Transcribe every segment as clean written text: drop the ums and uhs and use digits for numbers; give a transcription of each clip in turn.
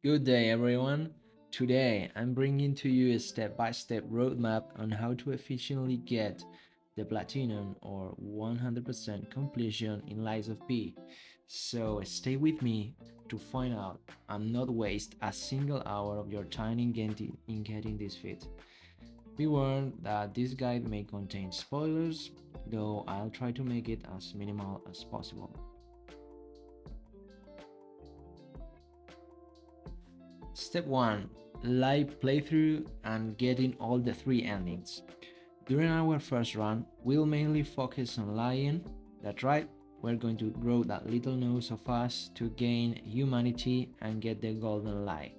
Good day, everyone. Today, I'm bringing to you a step-by-step roadmap on how to efficiently get the platinum or 100% completion in Lies of P. So stay with me to find out and not waste a single hour of your time in getting this fit. Be warned that this guide may contain spoilers, though I'll try to make it as minimal as possible. Step 1. Live playthrough and getting all the 3 endings. During our first run, we'll mainly focus on lying. That's right, we're going to grow that little nose of us to gain humanity and get the golden lie.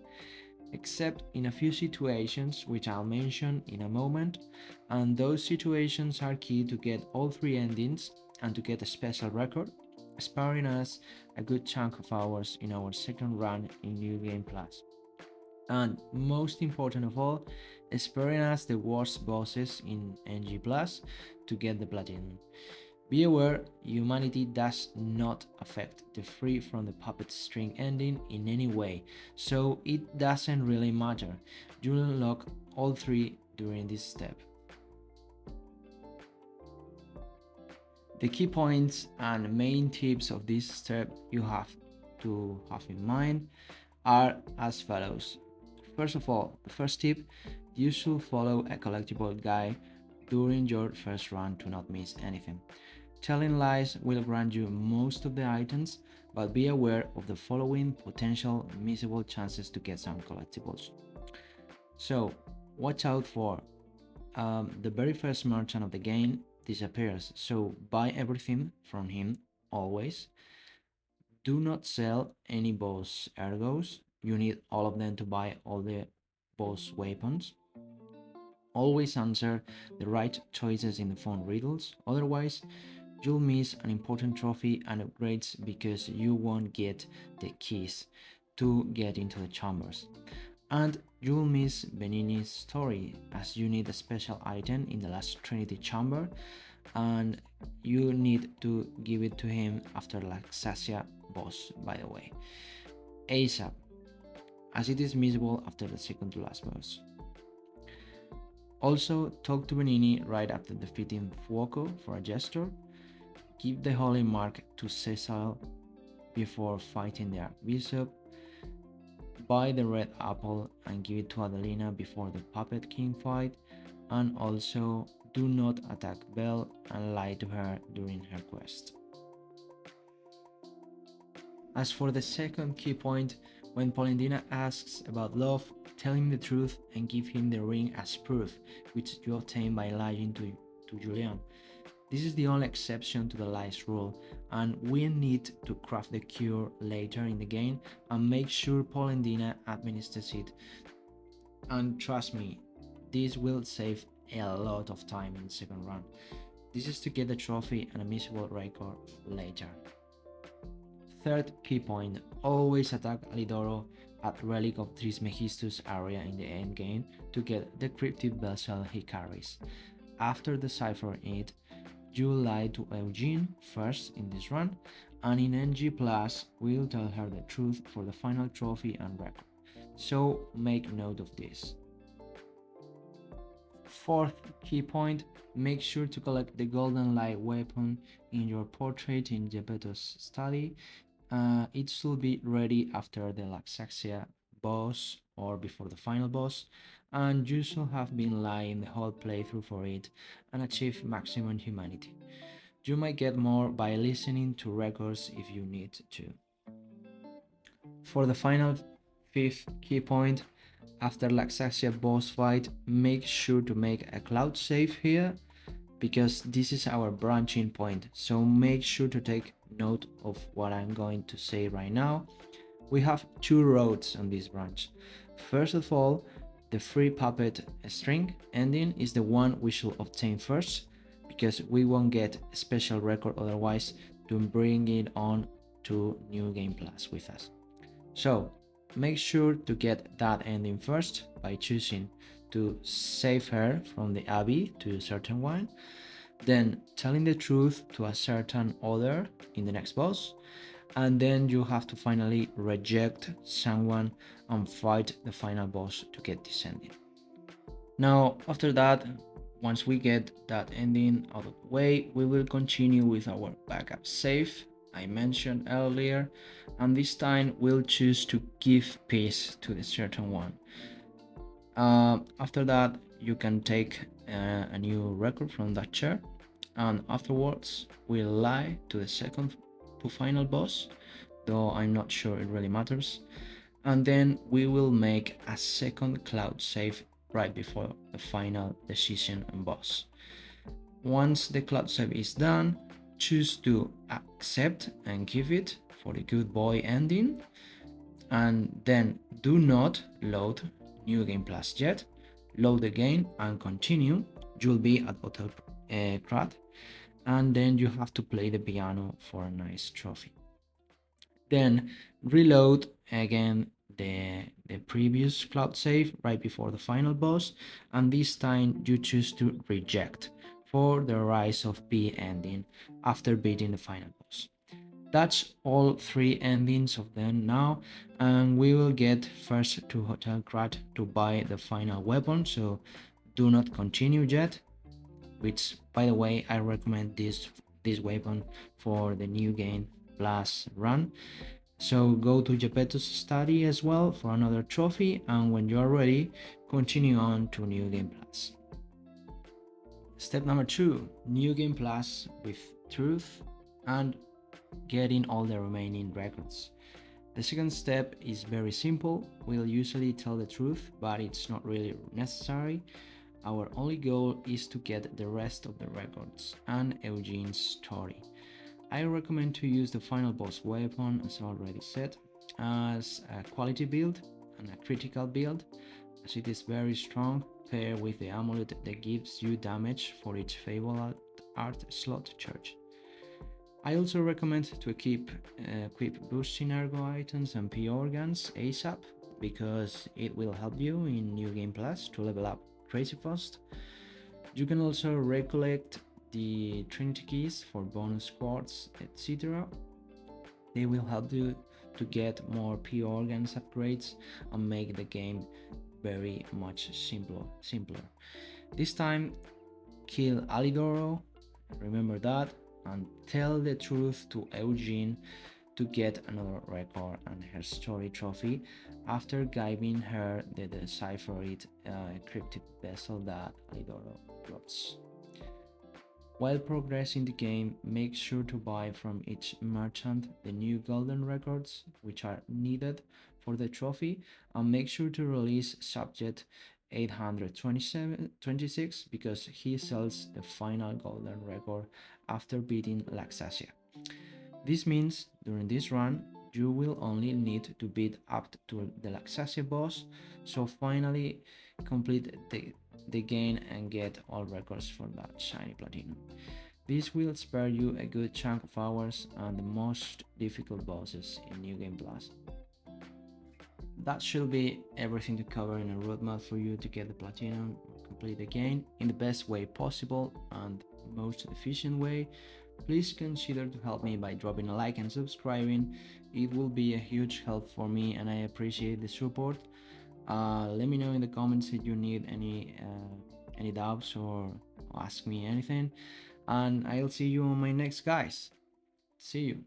Except in a few situations which I'll mention in a moment, and those situations are key to get all 3 endings and to get a special record, sparing us a good chunk of hours in our second run in New Game Plus. And most important of all, sparing us the worst bosses in NG Plus to get the platinum. Be aware, humanity does not affect the free from the puppet string ending in any way, so it doesn't really matter. You'll unlock all 3 during this step. The key points and main tips of this step you have to have in mind are as follows. First of all, the first tip, you should follow a collectible guide during your first run to not miss anything. Telling lies will grant you most of the items, but be aware of the following potential missable chances to get some collectibles. So, watch out for the very first merchant of the game disappears, so buy everything from him always. Do not sell any boss ergos. You need all of them to buy all the boss weapons. Always answer the right choices in the phone riddles, otherwise you'll miss an important trophy and upgrades because you won't get the keys to get into the chambers. And you'll miss Benini's story as you need a special item in the last Trinity chamber and you need to give it to him after Laxasia boss, by the way, ASAP, as it is missable after the second to last boss. Also, talk to Benini right after defeating Fuoco for a gesture. Give the holy mark to Cecil before fighting the Archbishop. Buy the red apple and give it to Adelina before the Puppet King fight. And also, do not attack Belle and lie to her during her quest. As for the second key point, when Polendina asks about love, tell him the truth and give him the ring as proof, which you obtain by lying to Julian. This is the only exception to the lies rule, and we need to craft the cure later in the game and make sure Polendina administers it. And trust me, this will save a lot of time in the second run. This is to get the trophy and a missable record later. Third key point, always attack Alidoro at Relic of Trismegistus area in the endgame to get the cryptic vessel he carries. After deciphering it, you lie to Eugene first in this run, and in NG Plus we'll tell her the truth for the final trophy and record, so make note of this. Fourth key point, make sure to collect the golden light weapon in your portrait in Geppetto's study. It should be ready after the Laxaxia boss or before the final boss, and you should have been lying the whole playthrough for it and achieve maximum humanity. You might get more by listening to records if you need to. For the final fifth key point, after Laxaxia boss fight, make sure to make a cloud save here, because this is our branching point, so make sure to take note of what I'm going to say right now. We have 2 roads on this branch. First of all, the free puppet string ending is the one we should obtain first, because we won't get a special record otherwise to bring it on to New Game Plus with us. So make sure to get that ending first by choosing to save her from the Abbey to a certain one, then telling the truth to a certain other in the next boss, and then you have to finally reject someone and fight the final boss to get this ending. Now, after that, once we get that ending out of the way, we will continue with our backup save I mentioned earlier, and this time we'll choose to give peace to the certain one. After that, you can take a new record from that chair, and afterwards we'll lie to the second to final boss, though I'm not sure it really matters, and then we will make a second cloud save right before the final decision and boss. Once the cloud save is done, choose to accept and give it for the good boy ending, and then do not load New Game Plus yet. Load the game and continue. You'll be at Hotel Krat, and then you have to play the piano for a nice trophy. Then reload again the previous cloud save right before the final boss, and this time you choose to reject for the Rise of P ending after beating the final boss. That's all three endings of them now, and we will get first to Hotel Krat to buy the final weapon, so do not continue yet, which by the way I recommend this weapon for the New Game Plus run. So go to Geppetto's study as well for another trophy, and when you are ready, continue on to New Game Plus. Step number 2, New Game Plus with Truth and getting all the remaining records. The second step is very simple. We'll usually tell the truth, but it's not really necessary. Our only goal is to get the rest of the records and Eugene's story. I recommend to use the final boss weapon, as already said, as a quality build and a critical build, as it is very strong, paired with the amulet that gives you damage for each Fable art slot charge. I also recommend to equip boosting ergo items and P organs ASAP, because it will help you in New Game Plus to level up crazy fast. You can also recollect the Trinity keys for bonus quartz, etc. They will help you to get more P organs upgrades and make the game very much simpler. This time, kill Alidoro, remember that, and tell the truth to Eugene to get another record and her story trophy after giving her the deciphered encrypted vessel that Alidoro drops. While progressing the game, make sure to buy from each merchant the new golden records which are needed for the trophy, and make sure to release subject 826 because he sells the final golden record after beating Laxasia. This means during this run you will only need to beat up to the Laxasia boss, so finally complete the game and get all records for that shiny platinum. This will spare you a good chunk of hours and the most difficult bosses in New Game Plus. That should be everything to cover in a roadmap for you to get the platinum or complete the game in the best way possible and most efficient way. Please consider to help me by dropping a like and subscribing. It will be a huge help for me and I appreciate the support. Let me know in the comments if you need any doubts or ask me anything, and I'll see you on my next guys. See you.